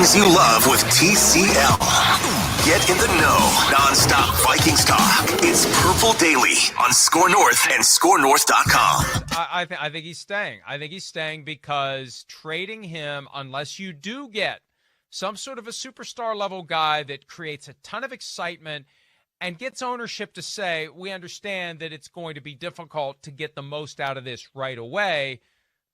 things you love with TCL. Get in the know, nonstop Vikings talk. It's Purple Daily on Score North and ScoreNorth.com. I think he's staying. I think he's staying because trading him, unless you do get some sort of a superstar level guy that creates a ton of excitement and gets ownership to say, we understand that it's going to be difficult to get the most out of this right away,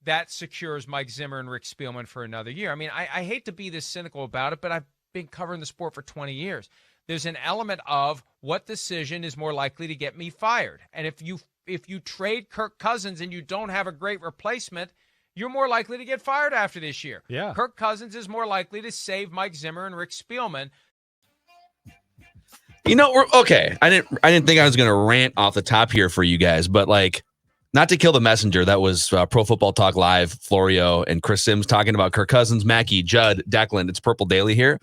that secures Mike Zimmer and Rick Spielman for another year. I mean, I hate to be this cynical about it, but I've been covering the sport for 20 years. There's an element of what decision is more likely to get me fired. And if you trade Kirk Cousins and you don't have a great replacement, you're more likely to get fired after this year. Yeah. Kirk Cousins is more likely to save Mike Zimmer and Rick Spielman. You know, we're okay. I didn't think I was going to rant off the top here for you guys, but like, not to kill the messenger. That was Pro Football Talk Live, Florio and Chris Sims talking about Kirk Cousins, Mackey, Judd, Declan. It's Purple Daily here.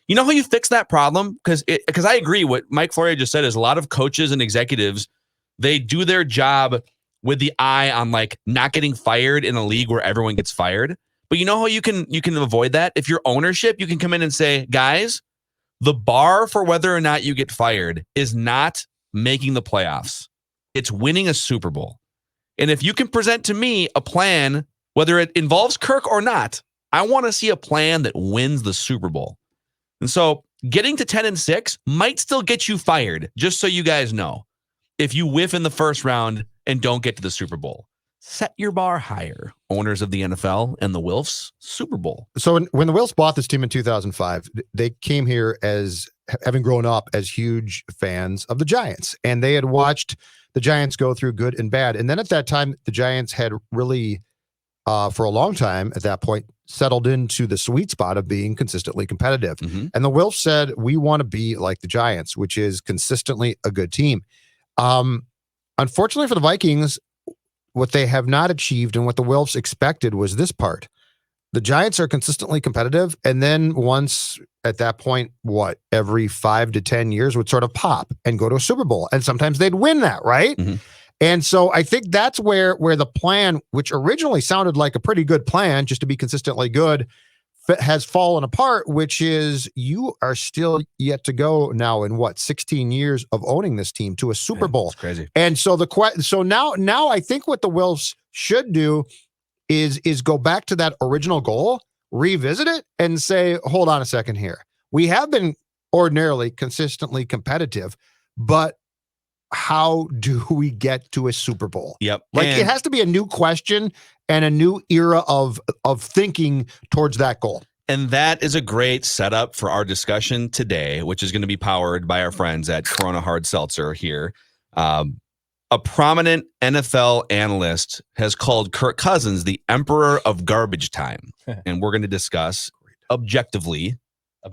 You know how you fix that problem? Because I agree. What Mike Florio just said is a lot of coaches and executives, they do their job with the eye on like not getting fired in a league where everyone gets fired. But you know how you can avoid that? If you're ownership, you can come in and say, guys, the bar for whether or not you get fired is not making the playoffs. It's winning a Super Bowl. And if you can present to me a plan, whether it involves Kirk or not, I want to see a plan that wins the Super Bowl. And so getting to 10-6 might still get you fired, just so you guys know. If you whiff in the first round and don't get to the Super Bowl, set your bar higher. Owners of the NFL and the Wilfs, Super Bowl. So when the Wilfs bought this team in 2005, they came here as having grown up as huge fans of the Giants, and they had watched the Giants go through good and bad. And then at that time, the Giants had really, for a long time at that point, settled into the sweet spot of being consistently competitive. Mm-hmm. And the Wilfs said, we want to be like the Giants, which is consistently a good team. Unfortunately for the Vikings, what they have not achieved and what the Wilfs expected was this part. The Giants are consistently competitive, and then once at that point, every 5 to 10 years would sort of pop and go to a Super Bowl, and sometimes they'd win that, right? Mm-hmm. And so I think that's where the plan, which originally sounded like a pretty good plan, just to be consistently good, has fallen apart, which is you are still yet to go now in 16 years of owning this team to a Super Bowl. That's crazy. And so now I think what the Wilfs should do is go back to that original goal, revisit it, and say, hold on a second here. We have been ordinarily consistently competitive, but how do we get to a Super Bowl? Yep. It has to be a new question and a new era of thinking towards that goal. And that is a great setup for our discussion today, which is going to be powered by our friends at Corona Hard Seltzer here. A prominent NFL analyst has called Kirk Cousins the emperor of garbage time. And we're going to discuss objectively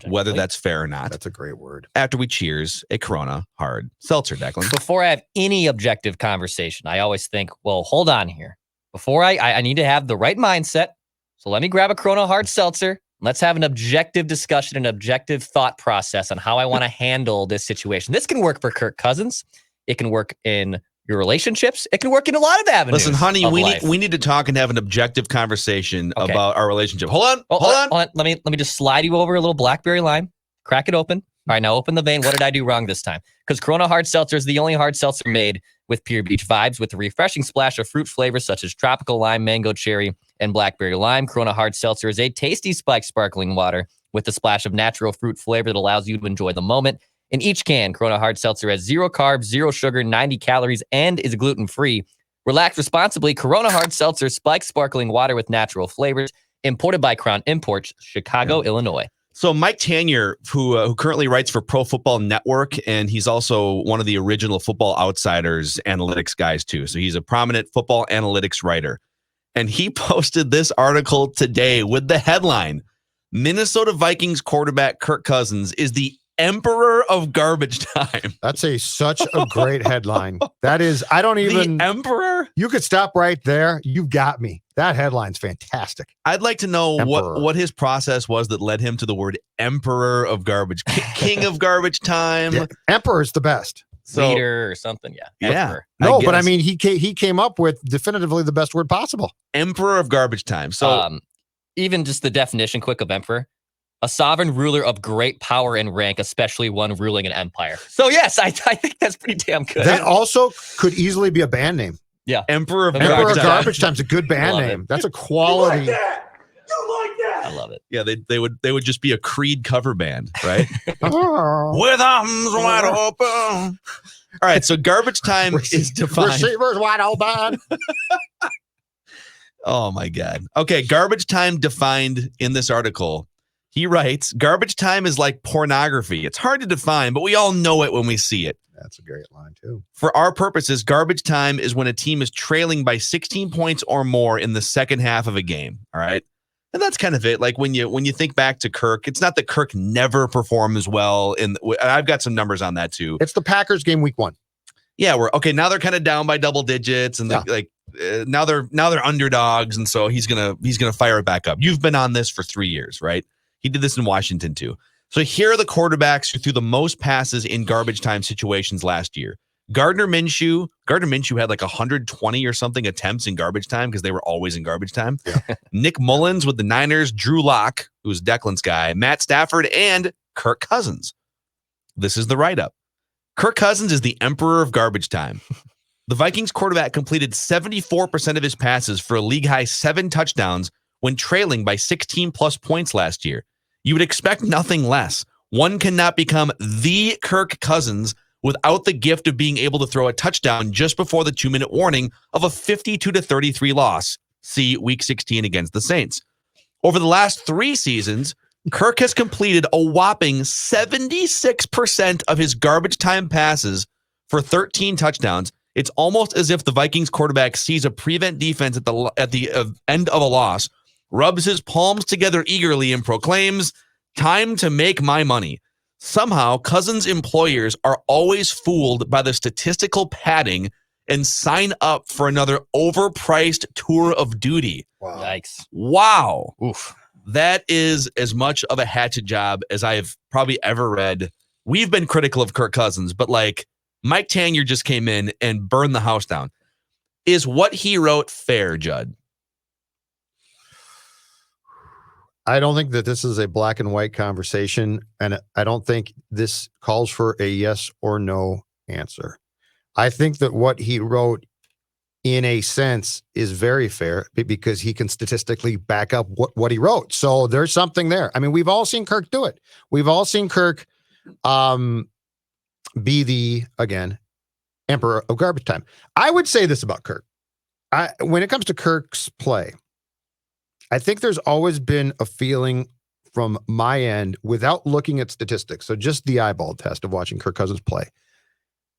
whether that's fair or not. That's a great word. After we cheers a Corona Hard Seltzer, Declan. Before I have any objective conversation, I always think, well, hold on here. Before I need to have the right mindset. So let me grab a Corona Hard Seltzer. Let's have an objective discussion, an objective thought process on how I want to handle this situation. This can work for Kirk Cousins. It can work in your relationships. It can work in a lot of avenues. Listen, honey, we need to talk and have an objective conversation about our relationship. Hold on. Let me just slide you over a little blackberry lime. Crack it open. All right, now open the vein. What did I do wrong this time? Because Corona Hard Seltzer is the only hard seltzer made with pure beach vibes, with a refreshing splash of fruit flavors such as tropical lime, mango, cherry, and blackberry lime. Corona Hard Seltzer is a tasty spiked sparkling water with a splash of natural fruit flavor that allows you to enjoy the moment. In each can, Corona Hard Seltzer has 0 carbs, 0 sugar, 90 calories, and is gluten-free. Relax responsibly. Corona Hard Seltzer spiked sparkling water with natural flavors. Imported by Crown Imports, Chicago, Illinois. So Mike Tanier, who currently writes for Pro Football Network, and he's also one of the original Football Outsiders analytics guys too. So he's a prominent football analytics writer. And he posted this article today with the headline, Minnesota Vikings quarterback Kirk Cousins is the emperor of garbage time. That's such a great headline. That is, I don't even... The emperor? You could stop right there. You've got me. That headline's fantastic. I'd like to know what his process was that led him to the word emperor of garbage. King of garbage time. Yeah, emperor's the best. Leader or something. Yeah. No, but I mean, he came up with definitively the best word possible. Emperor of garbage time. So even just the definition quick of emperor. A sovereign ruler of great power and rank, especially one ruling an empire. So yes, I think that's pretty damn good. That also could easily be a band name. Yeah. Emperor of Emperor of Garbage Time. Garbage Time's a good band Love name. it. That's a quality. You like that? I love it. Yeah, they would just be a Creed cover band, right? Oh. With arms wide open. All right, so garbage time is defined. Receivers wide open. Oh my God. Okay, garbage time defined in this article. He writes, garbage time is like pornography. It's hard to define, but we all know it when we see it. That's a great line, too. For our purposes, garbage time is when a team is trailing by 16 points or more in the second half of a game. All right. And that's kind of it. Like when you think back to Kirk, it's not that Kirk never performs well. I've got some numbers on that too. It's the Packers game week 1. Yeah, now they're kind of down by double digits, and now they're underdogs, and so he's gonna fire it back up. You've been on this for 3 years, right? He did this in Washington too. So here are the quarterbacks who threw the most passes in garbage time situations last year. Gardner Minshew had like 120 or something attempts in garbage time because they were always in garbage time. Yeah. Nick Mullins with the Niners, Drew Lock, who's Declan's guy, Matt Stafford, and Kirk Cousins. This is the write-up. Kirk Cousins is the emperor of garbage time. The Vikings quarterback completed 74% of his passes for a league-high 7 touchdowns when trailing by 16-plus points last year. You would expect nothing less. One cannot become the Kirk Cousins without the gift of being able to throw a touchdown just before the 2-minute warning of a 52-33 loss. See Week 16 against the Saints. Over the last 3 seasons, Kirk has completed a whopping 76% of his garbage time passes for 13 touchdowns. It's almost as if the Vikings quarterback sees a prevent defense at the end of a loss, rubs his palms together eagerly, and proclaims, "Time to make my money." Somehow, Cousins' employers are always fooled by the statistical padding and sign up for another overpriced tour of duty. Wow. Yikes. Wow. Oof. That is as much of a hatchet job as I've probably ever read. We've been critical of Kirk Cousins, but like Mike Tanier just came in and burned the house down. Is what he wrote fair, Judd? I don't think that this is a black and white conversation, and I don't think this calls for a yes or no answer. I think that what he wrote, in a sense, is very fair because he can statistically back up what he wrote. So there's something there. I mean, we've all seen Kirk do it. We've all seen Kirk be the, again, emperor of garbage time. I would say this about Kirk. When it comes to Kirk's play, I think there's always been a feeling from my end, without looking at statistics, so just the eyeball test of watching Kirk Cousins play,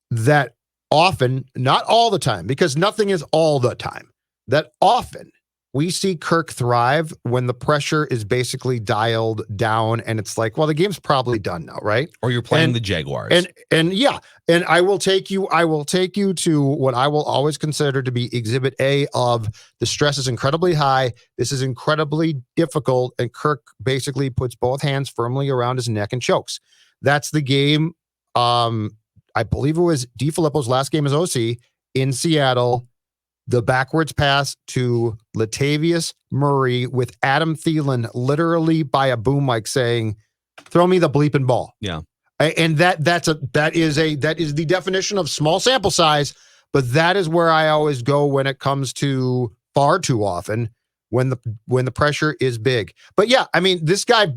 that often, not all the time, because nothing is all the time, that often we see Kirk thrive when the pressure is basically dialed down and it's like, well, the game's probably done now, right? Or you're playing the Jaguars. And yeah, and I will take you to what I will always consider to be exhibit A of the stress is incredibly high. This is incredibly difficult. And Kirk basically puts both hands firmly around his neck and chokes. That's the game. I believe it was DeFilippo's last game as OC in Seattle. The backwards pass to Latavius Murray with Adam Thielen literally by a boom mic saying, "Throw me the bleeping ball." Yeah. And that is the definition of small sample size, but that is where I always go when it comes to far too often when the pressure is big. But yeah, I mean, this guy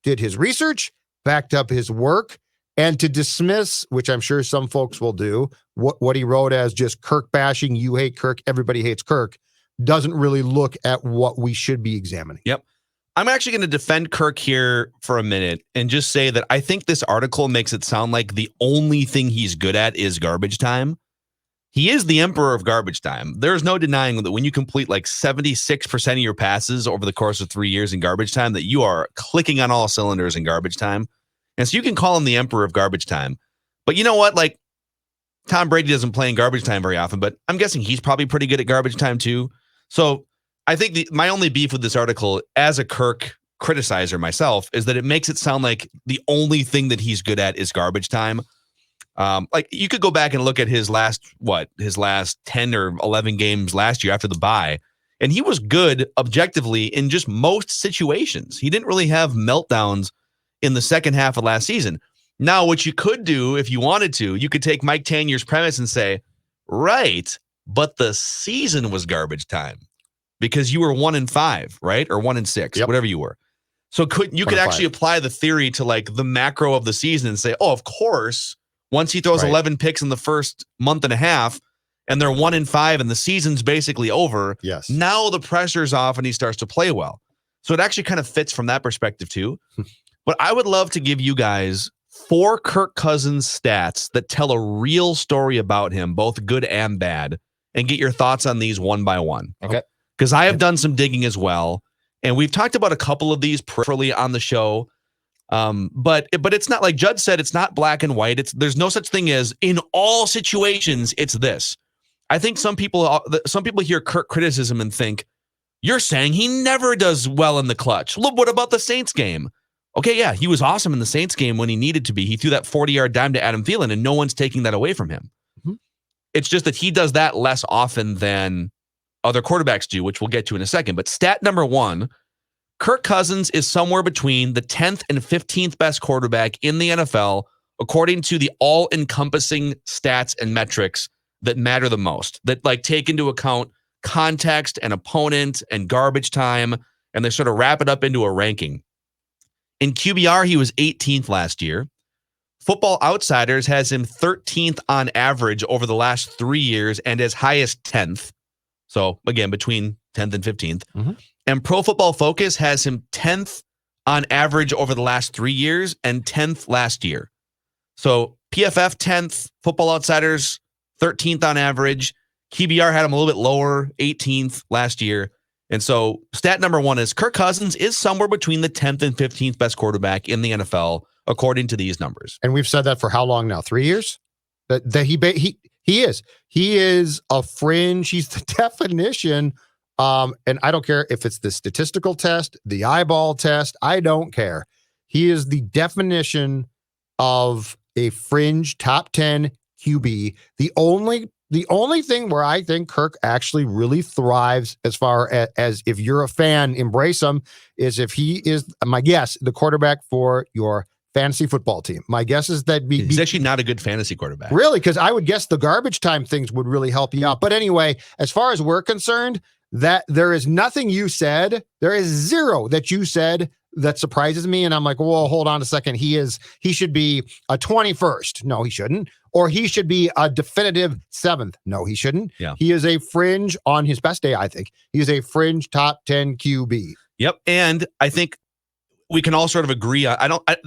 did his research, backed up his work. And to dismiss, which I'm sure some folks will do, what he wrote as just Kirk bashing, you hate Kirk, everybody hates Kirk, doesn't really look at what we should be examining. Yep. I'm actually going to defend Kirk here for a minute and just say that I think this article makes it sound like the only thing he's good at is garbage time. He is the emperor of garbage time. There's no denying that when you complete like 76% of your passes over the course of 3 years in garbage time, that you are clicking on all cylinders in garbage time. And so you can call him the emperor of garbage time. But you know what? Like, Tom Brady doesn't play in garbage time very often, but I'm guessing he's probably pretty good at garbage time too. So I think my only beef with this article as a Kirk criticizer myself is that it makes it sound like the only thing that he's good at is garbage time. Like you could go back and look at his last 10 or 11 games last year after the bye, And he was good objectively in just most situations. He didn't really have meltdowns in the second half of last season. Now, what you could do if you wanted to, you could take Mike Tanier's premise and say, right, but the season was garbage time because you were 1-5, right? Or 1-6, whatever you were. So could actually apply the theory to like the macro of the season and say, oh, of course, once he throws 11 picks in the first month and a half and they're 1-5 and the season's basically over. Yes. Now the pressure's off and he starts to play well. So it actually kind of fits from that perspective too. But I would love to give you guys 4 Kirk Cousins stats that tell a real story about him, both good and bad, and get your thoughts on these one by one. Okay. Because I have done some digging as well. And we've talked about a couple of these peripherally on the show. But it's not like Judd said, it's not black and white. There's no such thing as in all situations, it's this. I think some people hear Kirk criticism and think, you're saying he never does well in the clutch. Look, what about the Saints game? Okay, yeah, he was awesome in the Saints game when he needed to be. He threw that 40-yard dime to Adam Thielen, and no one's taking that away from him. Mm-hmm. It's just that he does that less often than other quarterbacks do, which we'll get to in a second. But stat number 1, Kirk Cousins is somewhere between the 10th and 15th best quarterback in the NFL, according to the all-encompassing stats and metrics that matter the most, that like take into account context and opponent and garbage time, and they sort of wrap it up into a ranking. In QBR, he was 18th last year. Football Outsiders has him 13th on average over the last 3 years and as high as 10th. So again, between 10th and 15th. Mm-hmm. And Pro Football Focus has him 10th on average over the last 3 years and 10th last year. So PFF 10th, Football Outsiders 13th on average. QBR had him a little bit lower, 18th last year. And so stat number 1 is Kirk Cousins is somewhere between the 10th and 15th best quarterback in the NFL, according to these numbers. And we've said that for how long now? 3 years? That he is a fringe. He's the definition. And I don't care if it's the statistical test, the eyeball test. I don't care. He is the definition of a fringe top 10 QB. The only thing where I think Kirk actually really thrives as far as if you're a fan, embrace him, is if he is, my guess, the quarterback for your fantasy football team. My guess is that he's actually not a good fantasy quarterback. Really? Because I would guess the garbage time things would really help you out. But anyway, as far as we're concerned, that there is nothing you said. There is zero that you said that surprises me. And I'm like, well, hold on a second. He should be a 21st. No, he shouldn't. Or he should be a definitive 7th. No, he shouldn't. Yeah. He is a fringe on his best day, I think. He is a fringe top 10 QB. Yep. And I think we can all sort of agree.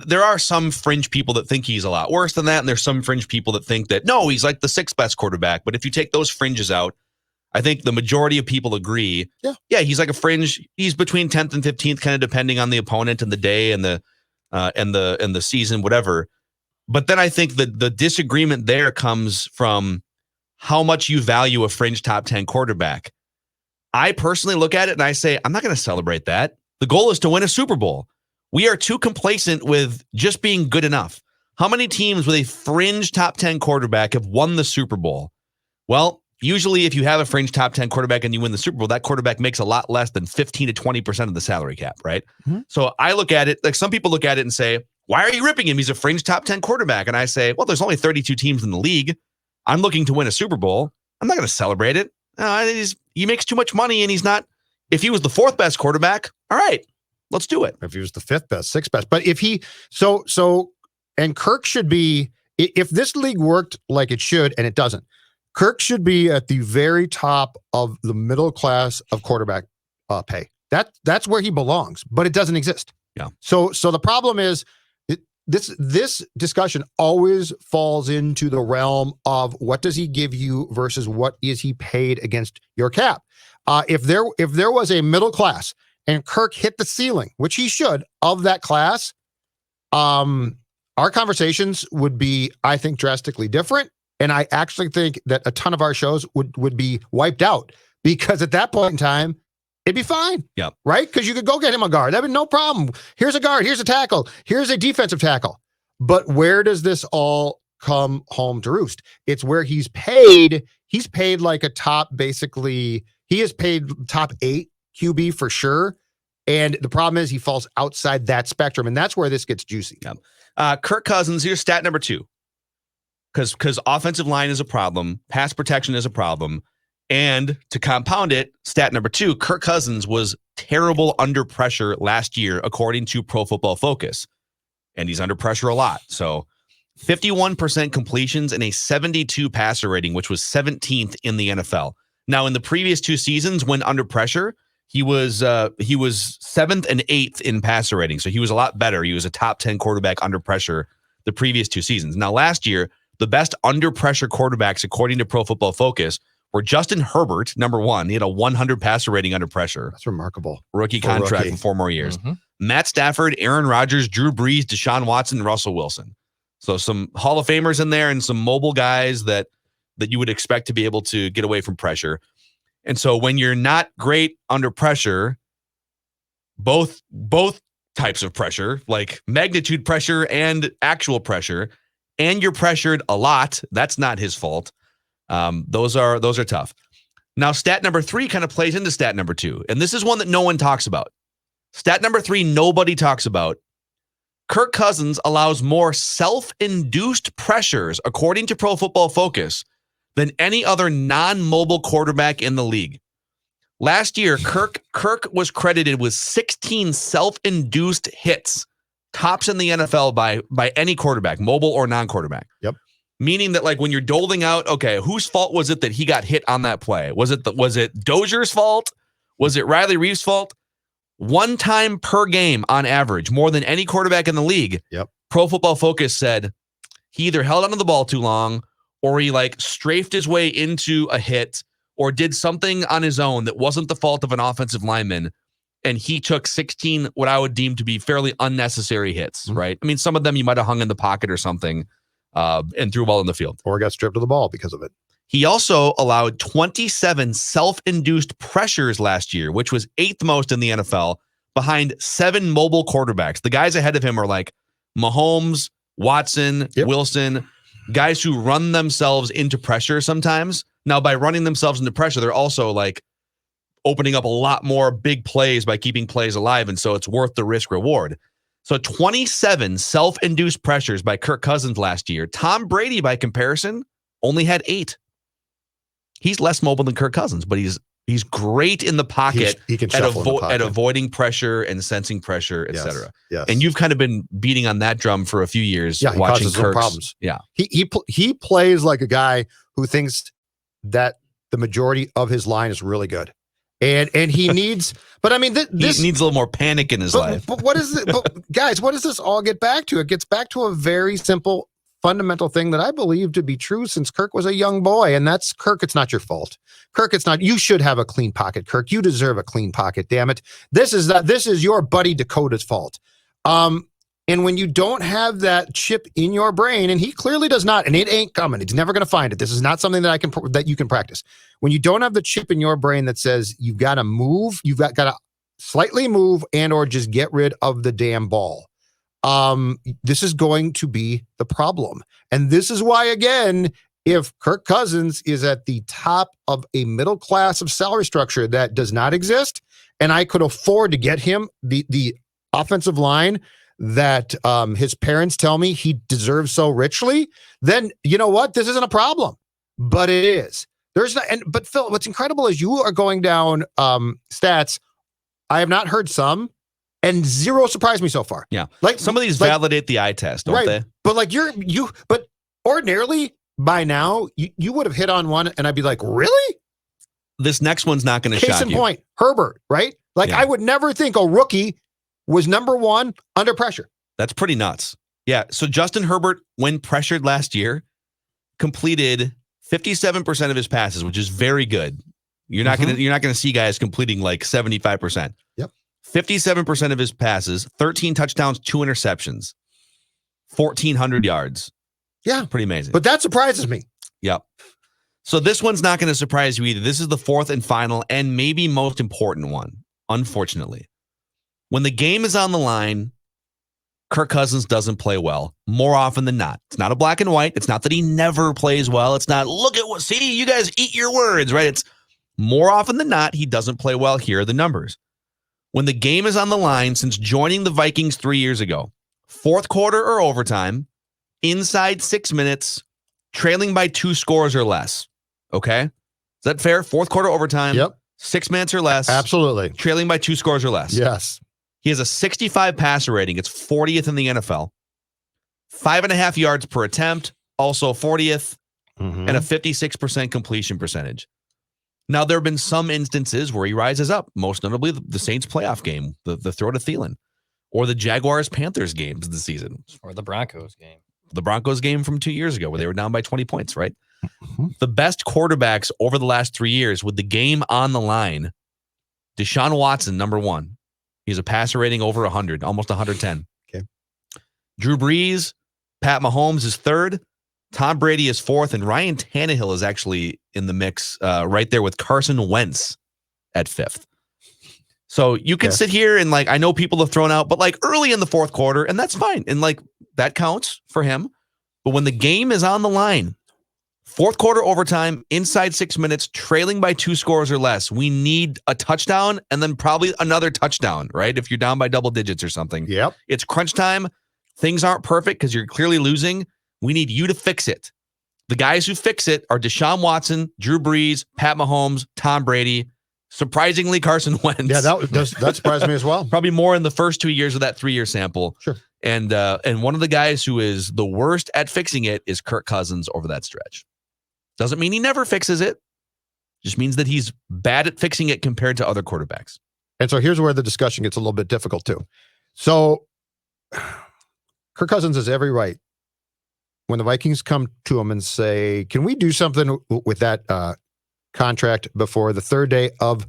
There are some fringe people that think he's a lot worse than that. And there's some fringe people that think that, no, he's like the 6th best quarterback. But if you take those fringes out, I think the majority of people agree. Yeah, he's like a fringe. He's between 10th and 15th, kind of depending on the opponent and the day and the season, whatever. But then I think the disagreement there comes from how much you value a fringe top 10 quarterback. I personally look at it and I say, I'm not going to celebrate that. The goal is to win a Super Bowl. We are too complacent with just being good enough. How many teams with a fringe top 10 quarterback have won the Super Bowl? Well, usually if you have a fringe top 10 quarterback and you win the Super Bowl, that quarterback makes a lot less than 15 to 20% of the salary cap, right? Mm-hmm. So I look at it, like some people look at it and say, why are you ripping him? He's a fringe top 10 quarterback. And I say, well, there's only 32 teams in the league. I'm looking to win a Super Bowl. I'm not going to celebrate it. He makes too much money and he's not. If he was the 4th best quarterback, all right, let's do it. If he was the 5th best, 6th best. But if he, and Kirk should be, if this league worked like it should, and it doesn't, Kirk should be at the very top of the middle class of quarterback pay. That's where he belongs, but it doesn't exist. Yeah. So the problem is this discussion always falls into the realm of what does he give you versus what is he paid against your cap. If there was a middle class and Kirk hit the ceiling, which he should, of that class, our conversations would be, I think, drastically different. And I actually think that a ton of our shows would be wiped out because at that point in time, it'd be fine. Yeah. Right? Because you could go get him a guard. That'd be no problem. Here's a guard. Here's a tackle. Here's a defensive tackle. But where does this all come home to roost? It's where he's paid. He's paid like a top, basically, He is paid top 8 QB for sure. And the problem is he falls outside that spectrum. And that's where this gets juicy. Kirk Cousins, here's stat number 2. Because offensive line is a problem. Pass protection is a problem. And to compound it, stat number 2, Kirk Cousins was terrible under pressure last year, according to Pro Football Focus. And he's under pressure a lot. So 51% completions and a 72 passer rating, which was 17th in the NFL. Now, in the previous 2 seasons, when under pressure, he was 7th and 8th in passer rating. So he was a lot better. He was a top 10 quarterback under pressure the previous 2 seasons. Now, last year, the best under pressure quarterbacks, according to Pro Football Focus, were Justin Herbert, number 1. He had a 100 passer rating under pressure. That's remarkable. Rookie contract for 4 more years. Mm-hmm. Matt Stafford, Aaron Rodgers, Drew Brees, Deshaun Watson, and Russell Wilson. So some Hall of Famers in there and some mobile guys that you would expect to be able to get away from pressure. And so when you're not great under pressure, both types of pressure, like magnitude pressure and actual pressure, and you're pressured a lot, that's not his fault. Those are tough. Now, stat number 3 kind of plays into stat number 2, and this is one that no one talks about. Stat number 3, nobody talks about. Kirk Cousins allows more self-induced pressures, according to Pro Football Focus, than any other non-mobile quarterback in the league. Last year, Kirk was credited with 16 self-induced hits, tops in the NFL by any quarterback, mobile or non-quarterback. Yep. Meaning that, like, when you're doling out, okay, whose fault was it that he got hit on that play? Was it Dozier's fault? Was it Riley Reeves' fault? 1 time per game on average, more than any quarterback in the league. Yep. Pro Football Focus said he either held onto the ball too long, or he like strafed his way into a hit, or did something on his own that wasn't the fault of an offensive lineman, and he took 16 what I would deem to be fairly unnecessary hits, right? I mean, some of them you might have hung in the pocket or something and threw a ball in the field. Or got stripped of the ball because of it. He also allowed 27 self-induced pressures last year, which was 8th most in the NFL, behind 7 mobile quarterbacks. The guys ahead of him are like Mahomes, Watson, Wilson, guys who run themselves into pressure sometimes. Now, by running themselves into pressure, they're also like opening up a lot more big plays by keeping plays alive, and so it's worth the risk reward. So 27 self-induced pressures by Kirk Cousins last year. Tom Brady, by comparison, only had 8. He's less mobile than Kirk Cousins, but he's great in the pocket he can shuffle in the pocket. at avoiding pressure and sensing pressure, etc. Yes. And you've kind of been beating on that drum for a few years. Yeah, watching Kirk's problems. Yeah, he plays like a guy who thinks that the majority of his line is really good, and he needs. But I mean, this he needs a little more panic in his life. But what is it, guys? What does this all get back to? It gets back to a very simple, fundamental thing that I believe to be true since Kirk was a young boy, and that's Kirk. It's not your fault, Kirk. It's not. You should have a clean pocket, Kirk. You deserve a clean pocket. Damn it. This is your buddy Dakota's fault. And when you don't have that chip in your brain, and he clearly does not, and it ain't coming. He's never going to find it. This is not something that you can practice. When you don't have the chip in your brain that says you've got to move, you've got to slightly move and or just get rid of the damn ball. This is going to be the problem. And this is why, again, if Kirk Cousins is at the top of a middle class of salary structure that does not exist, and I could afford to get him the offensive line that his parents tell me he deserves so richly, then you know what? This isn't a problem, but it is. There's not, but Phil, what's incredible is you are going down stats. I have not heard some, and 0 surprised me so far. Yeah, like some of these validate the eye test, don't they? But like but ordinarily by now you would have hit on one, and I'd be like, really? This next one's not going to shock you. Case in point, Herbert, right? Like I would never think a rookie was number 1 under pressure. That's pretty nuts. Yeah. So Justin Herbert, when pressured last year, completed 57% of his passes, which is very good. You're not gonna see guys completing like 75%. Yep. 57% of his passes, 13 touchdowns, 2 interceptions, 1,400 yards. Yeah. Pretty amazing. But that surprises me. Yep. So this one's not going to surprise you either. This is the 4th and final and maybe most important one, unfortunately. When the game is on the line, Kirk Cousins doesn't play well more often than not. It's not a black and white. It's not that he never plays well. It's not, look at what, see, you guys eat your words, right? It's More often than not, he doesn't play well. Here are the numbers. When the game is on the line since joining the Vikings 3 years ago, fourth quarter or overtime, inside 6 minutes, trailing by 2 scores or less. Okay? Is that fair? Fourth quarter overtime, Yep. 6 minutes or less. Absolutely. Trailing by 2 scores or less. Yes. He has a 65 passer rating. It's 40th in the NFL. 5.5 yards per attempt, also 40th, Mhm. and a 56% completion percentage. Now, there have been some instances where he rises up, most notably the Saints playoff game, the throw to Thielen, or the Jaguars-Panthers games this season. Or the Broncos game. The Broncos game from 2 years ago where they were down by 20 points, right? Mhm. The best quarterbacks over the last 3 years with the game on the line, Deshaun Watson, number 1. He has a passer rating over 100, almost 110. Okay. Drew Brees, Pat Mahomes is 3rd. Tom Brady is 4th, and Ryan Tannehill is actually in the mix right there with Carson Wentz at 5th. So you can sit here and I know people have thrown out, but early in the fourth quarter, and that's fine. And that counts for him. But when the game is on the line, fourth quarter overtime, inside 6 minutes, trailing by 2 scores or less, we need a touchdown and then probably another touchdown, right? If you're down by double digits or something. Yep. It's crunch time. Things aren't perfect because you're clearly losing. We need you to fix it. The guys who fix it are Deshaun Watson, Drew Brees, Pat Mahomes, Tom Brady, surprisingly Carson Wentz. Yeah, that surprised me as well. Probably more in the first 2 years of that 3-year sample. Sure. And one of the guys who is the worst at fixing it is Kirk Cousins over that stretch. Doesn't mean he never fixes it. Just means that he's bad at fixing it compared to other quarterbacks. And so here's where the discussion gets a little bit difficult too. So Kirk Cousins has every right when the Vikings come to him and say, can we do something with that contract before the third day of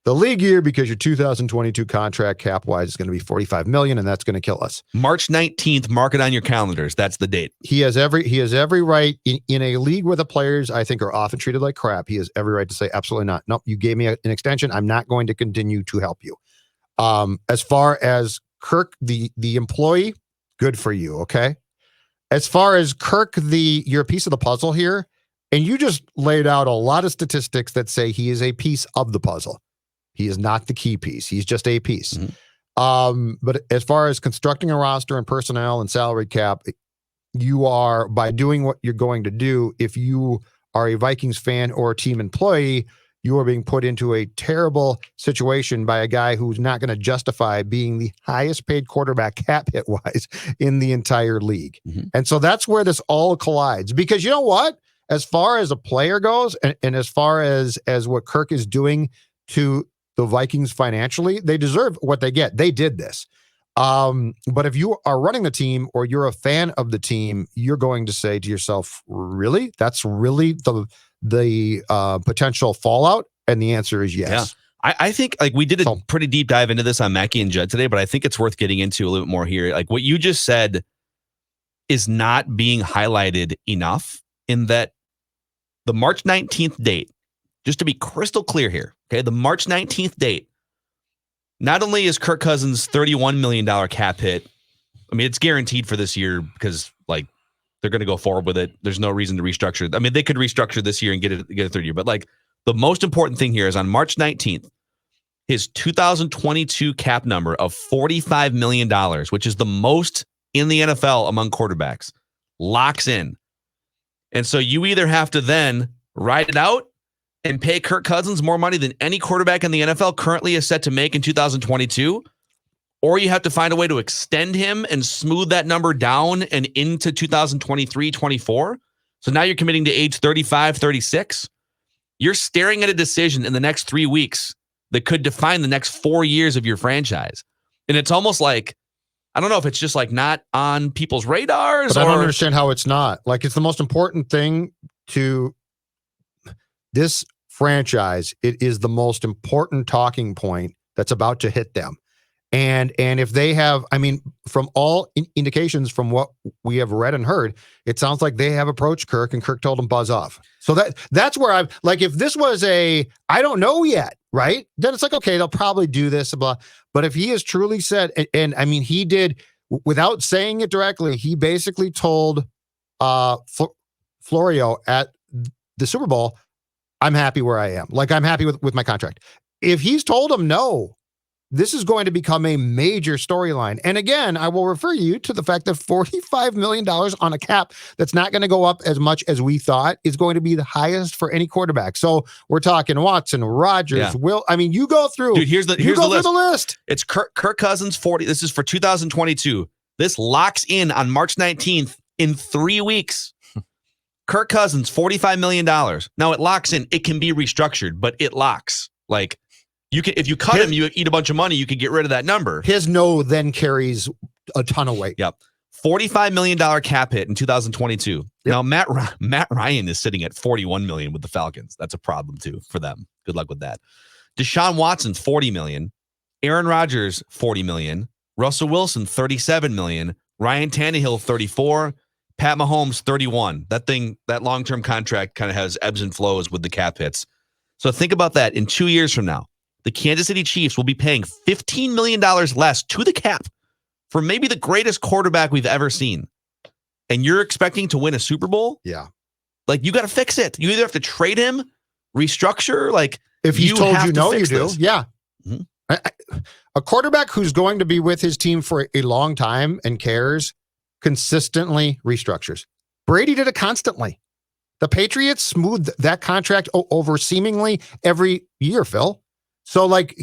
the league year, because your 2022 contract cap wise is going to be $45 million, and that's going to kill us. March 19th, mark it on your calendars. That's the date. He has every right in a league where the players, I think, are often treated like crap. He has every right to say, absolutely not. Nope, you gave me an extension. I'm not going to continue to help you. As far as Kirk, the employee, good for you. Okay. As far as Kirk, you're a piece of the puzzle here, and you just laid out a lot of statistics that say he is a piece of the puzzle. He is not the key piece. He's just a piece. Mm-hmm. But as far as constructing a roster and personnel and salary cap, you are, by doing what you're going to do, if you are a Vikings fan or a team employee, you are being put into a terrible situation by a guy who's not going to justify being the highest paid quarterback cap hit wise in the entire league. Mm-hmm. And so that's where this all collides, because you know what, as far as a player goes, and as far as what Kirk is doing to the Vikings financially, they deserve what they get. They did this. But if you are running the team or you're a fan of the team, you're going to say to yourself, really? That's really the potential fallout? And the answer is yes. Yeah. I think we did a pretty deep dive into this on Mackey and Judd today, but I think it's worth getting into a little bit more here. Like what you just said is not being highlighted enough, in that the March 19th date, just to be crystal clear here, okay, the March 19th date, not only is Kirk Cousins' $31 million cap hit, I mean, it's guaranteed for this year because they're going to go forward with it. There's no reason to restructure. I mean, they could restructure this year and get a third year, but the most important thing here is on March 19th, his 2022 cap number of $45 million, which is the most in the NFL among quarterbacks, locks in. And so you either have to then ride it out and pay Kirk Cousins more money than any quarterback in the NFL currently is set to make in 2022, or you have to find a way to extend him and smooth that number down and into 2023, 24. So now you're committing to age 35, 36. You're staring at a decision in the next 3 weeks that could define the next 4 years of your franchise. And it's almost like, I don't know if it's just not on people's radars. But I don't understand how it's not. It's the most important thing to this franchise. It is the most important talking point that's about to hit them. And if they have, I mean, from all indications from what we have read and heard, it sounds like they have approached Kirk and Kirk told him buzz off. So that's where I'm if this was I don't know yet, right? Then it's okay, they'll probably do this, blah. But if he has truly said, and I mean, he did without saying it directly, he basically told Florio at the Super Bowl, I'm happy where I am. Like, I'm happy with my contract. If he's told him no, this is going to become a major storyline. And again, I will refer you to the fact that $45 million on a cap that's not going to go up as much as we thought is going to be the highest for any quarterback. So we're talking Watson, Rodgers, Will. I mean, you go through. Dude, here's the list. It's Kirk Cousins 40. This is for 2022. This locks in on March 19th in 3 weeks. Kirk Cousins, $45 million. Now it locks in. It can be restructured, but it locks. Like, you can, if you cut him, you eat a bunch of money, you could get rid of that number. His no then carries a ton of weight. Yep. $45 million cap hit in 2022. Yep. Now Matt Ryan is sitting at $41 million with the Falcons. That's a problem too for them. Good luck with that. Deshaun Watson, $40 million. Aaron Rodgers, $40 million. Russell Wilson, $37 million. Ryan Tannehill, $34. Pat Mahomes, $31. That long-term contract kind of has ebbs and flows with the cap hits. So think about that. In 2 years from now, the Kansas City Chiefs will be paying $15 million less to the cap for maybe the greatest quarterback we've ever seen. And you're expecting to win a Super Bowl? Yeah. Like, you got to fix it. You either have to trade him, restructure. Like, if he's told you no, you do. This. Yeah. Mm-hmm. A quarterback who's going to be with his team for a long time and cares consistently restructures. Brady did it constantly. The Patriots smoothed that contract over seemingly every year, Phil. So like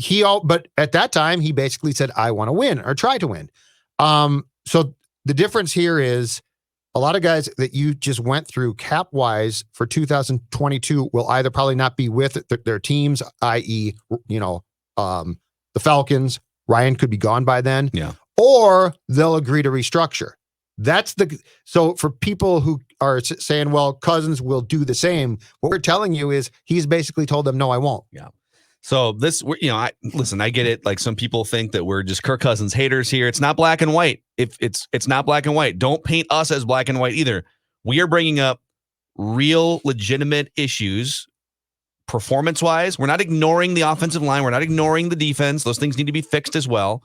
but at that time he basically said, I want to win or try to win. So the difference here is a lot of guys that you just went through cap wise for 2022 will either probably not be with their teams, i.e., the Falcons. Ryan could be gone by then. Yeah. Or they'll agree to restructure. So for people who are saying, well, Cousins will do the same, what we're telling you is he's basically told them, no, I won't. Yeah. So I get it. Like, some people think that we're just Kirk Cousins haters here. It's not black and white. If it's not black and white, don't paint us as black and white either. We are bringing up real, legitimate issues performance-wise. We're not ignoring the offensive line. We're not ignoring the defense. Those things need to be fixed as well.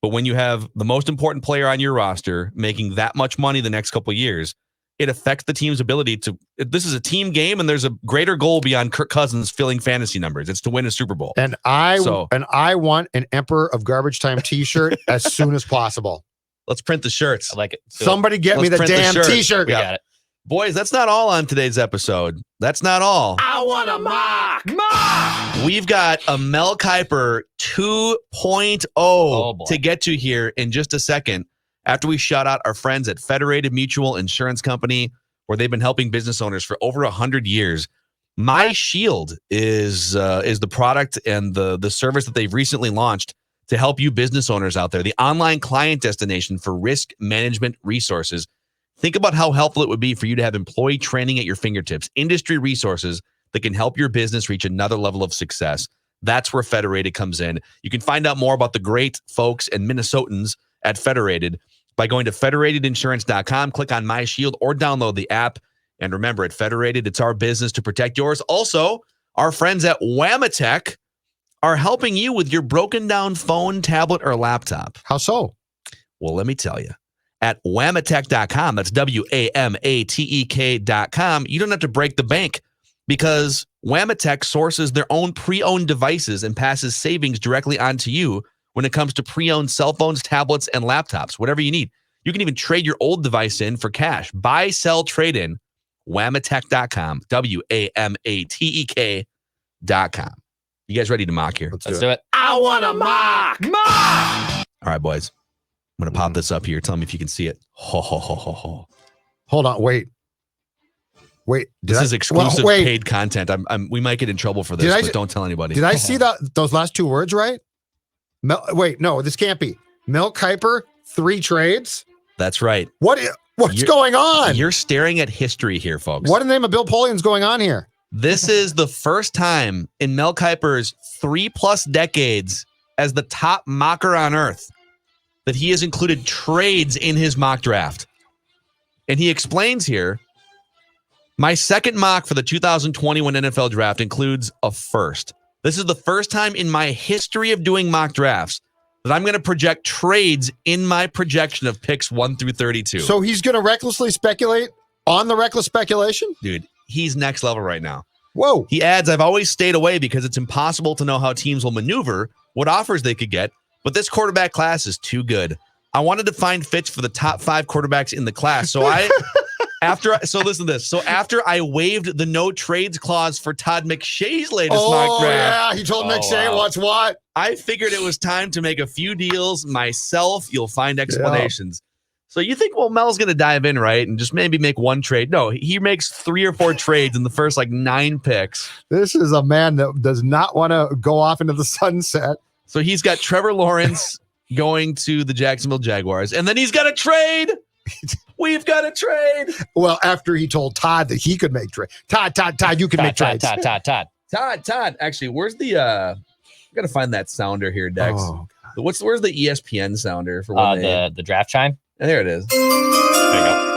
But when you have the most important player on your roster making that much money the next couple of years, it affects the team's ability to. This is a team game, and there's a greater goal beyond Kirk Cousins filling fantasy numbers. It's to win a Super Bowl. And I want an Emperor of Garbage Time T-shirt as soon as possible. Let's print the shirts. I like it. Somebody get me the damn T-shirt. We got it. Boys, that's not all on today's episode. That's not all. I want a mock. We've got a Mel Kiper 2.0 to get to here in just a second. After we shout out our friends at Federated Mutual Insurance Company, where they've been helping business owners for over 100 years. My Shield is the product and the service that they've recently launched to help you business owners out there, the online client destination for risk management resources. Think about how helpful it would be for you to have employee training at your fingertips, industry resources that can help your business reach another level of success. That's where Federated comes in. You can find out more about the great folks and Minnesotans at Federated by going to federatedinsurance.com, click on My Shield, or download the app. And remember, at Federated, it's our business to protect yours. Also, our friends at Wamatech are helping you with your broken down phone, tablet, or laptop. How so? Well, let me tell you. At Wamatech.com, that's Wamatech.com, you don't have to break the bank because Wamatech sources their own pre-owned devices and passes savings directly onto you when it comes to pre-owned cell phones, tablets, and laptops, whatever you need. You can even trade your old device in for cash. Buy, sell, trade in. Wamatech.com, Wamatech.com. You guys ready to mock here? Let's do it. I want a mock. All right, boys. I'm going to pop this up here. Tell me if you can see it. Ho, ho, ho, ho, ho. Hold on. Wait. This is exclusive paid content. We might get in trouble for this, but don't tell anybody. Did I see those last two words right? No, this can't be. Mel Kiper, 3 trades? That's right. What's going on? You're staring at history here, folks. What in the name of Bill Polian's going on here? This is the first time in Mel Kiper's 3+ decades as the top mocker on earth that he has included trades in his mock draft. And he explains here, my second mock for the 2021 NFL draft includes a first. This is the first time in my history of doing mock drafts that I'm going to project trades in my projection of picks 1 through 32. So he's going to recklessly speculate on the reckless speculation? Dude, he's next level right now. Whoa. He adds, I've always stayed away because it's impossible to know how teams will maneuver, what offers they could get, but this quarterback class is too good. I wanted to find fits for the top 5 quarterbacks in the class. So listen to this. So after I waived the no trades clause for Todd McShay's latest mock draft. Yeah, he told McShay what's what. I figured it was time to make a few deals myself. You'll find explanations. So you think, well, Mel's going to dive in, right? And just maybe make one trade. No, he makes 3 or 4 trades in the first 9 picks. This is a man that does not want to go off into the sunset. So he's got Trevor Lawrence going to the Jacksonville Jaguars. And then he's got a trade. We've got a trade. Well, after he told Todd that he could make trades. Todd, you can make trades. Todd. Actually, where's the I gotta find that sounder here, Dex. Oh, where's the ESPN sounder for one the draft chime? There it is. There you go.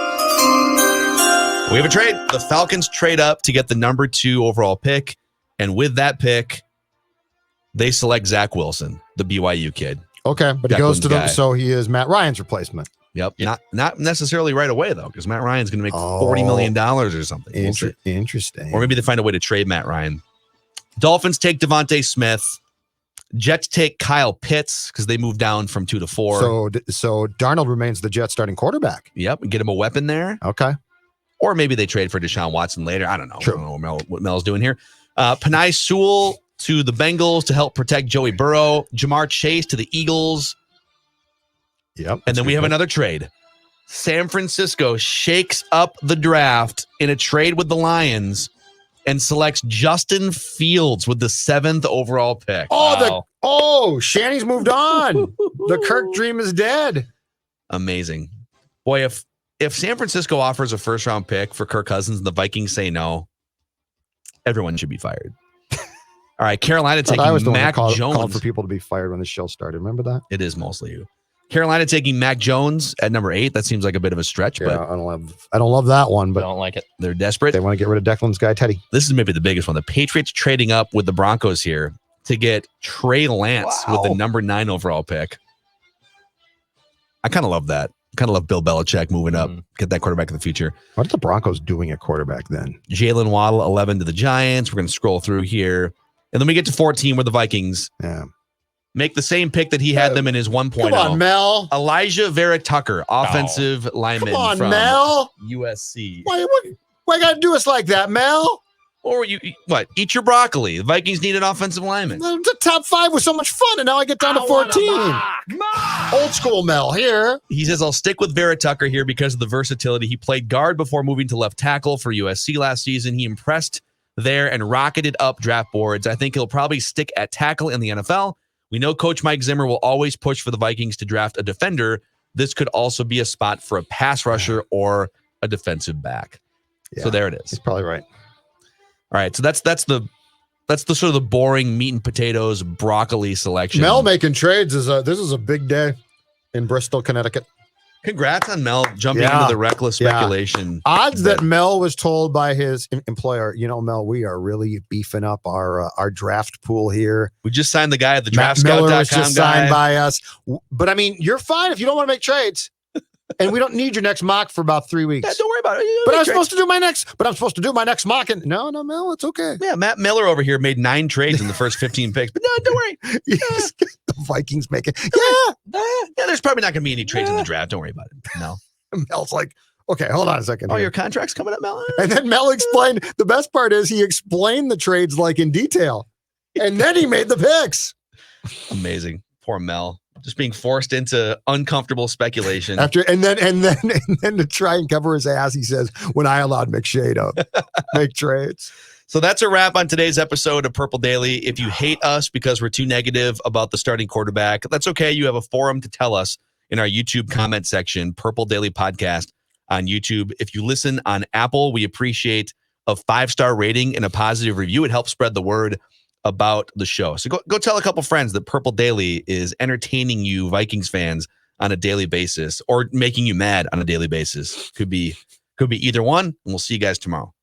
We have a trade. The Falcons trade up to get the number 2 overall pick. And with that pick, they select Zach Wilson, the BYU kid. Okay, but he goes to them, so he is Matt Ryan's replacement. Yep. Not necessarily right away, though, because Matt Ryan's going to make $40 million or something. Interesting. Or maybe they find a way to trade Matt Ryan. Dolphins take Devontae Smith. Jets take Kyle Pitts because they moved down from 2 to 4. So Darnold remains the Jets starting quarterback. Yep, and get him a weapon there. Okay. Or maybe they trade for Deshaun Watson later. I don't know. True. I don't know what Mel's doing here. Penei Sewell to the Bengals to help protect Joey Burrow. Jamar Chase to the Eagles. Yep. And then we have another trade. San Francisco shakes up the draft in a trade with the Lions and selects Justin Fields with the 7th overall pick. Shanny's moved on. The Kirk dream is dead. Amazing. Boy, if San Francisco offers a first-round pick for Kirk Cousins and the Vikings say no, everyone should be fired. All right, Carolina taking Mac Jones. Called for people to be fired when the show started. Remember that? It is mostly you. Carolina taking Mac Jones at number 8. That seems like a bit of a stretch, but I don't love that one, but I don't like it. They're desperate. They want to get rid of Declan's guy, Teddy. This is maybe the biggest one. The Patriots trading up with the Broncos here to get Trey Lance with the number 9 overall pick. I kind of love that. Kind of love Bill Belichick moving up, get that quarterback of the future. What are the Broncos doing at quarterback then? Jalen Waddle, 11 to the Giants. We're going to scroll through here. And then we get to 14 where the Vikings make the same pick that he had them in his 1.0. Come on, Mel. Elijah Vera Tucker, offensive lineman from Mel. USC. Why you got to do us like that, Mel? Or eat your broccoli. The Vikings need an offensive lineman. The top 5 was so much fun, and now I get down to 14. Old school Mel here. He says, I'll stick with Vera Tucker here because of the versatility. He played guard before moving to left tackle for USC last season. He impressed there and rocketed up draft boards. I think he'll probably stick at tackle in the NFL. We know Coach Mike Zimmer will always push for the Vikings to draft a defender. This could also be a spot for a pass rusher or a defensive back. Yeah, so there it is. He's probably right. All right, so that's the sort of the boring meat and potatoes broccoli selection. Mel making trades this is a big day in Bristol, Connecticut. Congrats on Mel jumping into the reckless speculation. Odds that Mel was told by his employer, Mel, we are really beefing up our draft pool here. We just signed the guy at the DraftScout.com Miller was just signed by us. But I mean, you're fine if you don't want to make trades. And we don't need your next mock for about 3 weeks. Yeah, don't worry about it. But I'm supposed to do my next mock. And no, Mel, it's okay. Yeah, Matt Miller over here made 9 trades in the first 15 picks. But no, don't worry. The Vikings make it. Yeah, there's probably not going to be any trades in the draft. Don't worry about it. No. Mel's like, okay, hold on a second. Your contract's coming up, Mel? And then Mel explained, the best part is he explained the trades in detail. And then he made the picks. Amazing. Poor Mel. Just being forced into uncomfortable speculation. And then to try and cover his ass, he says, when I allowed McShay to make trades. So that's a wrap on today's episode of Purple Daily. If you hate us because we're too negative about the starting quarterback, that's okay. You have a forum to tell us in our YouTube comment section, Purple Daily Podcast on YouTube. If you listen on Apple, we appreciate a 5-star rating and a positive review. It helps spread the word about the show. So go tell a couple friends that Purple Daily is entertaining you Vikings fans on a daily basis or making you mad on a daily basis. Could be either one. And we'll see you guys tomorrow.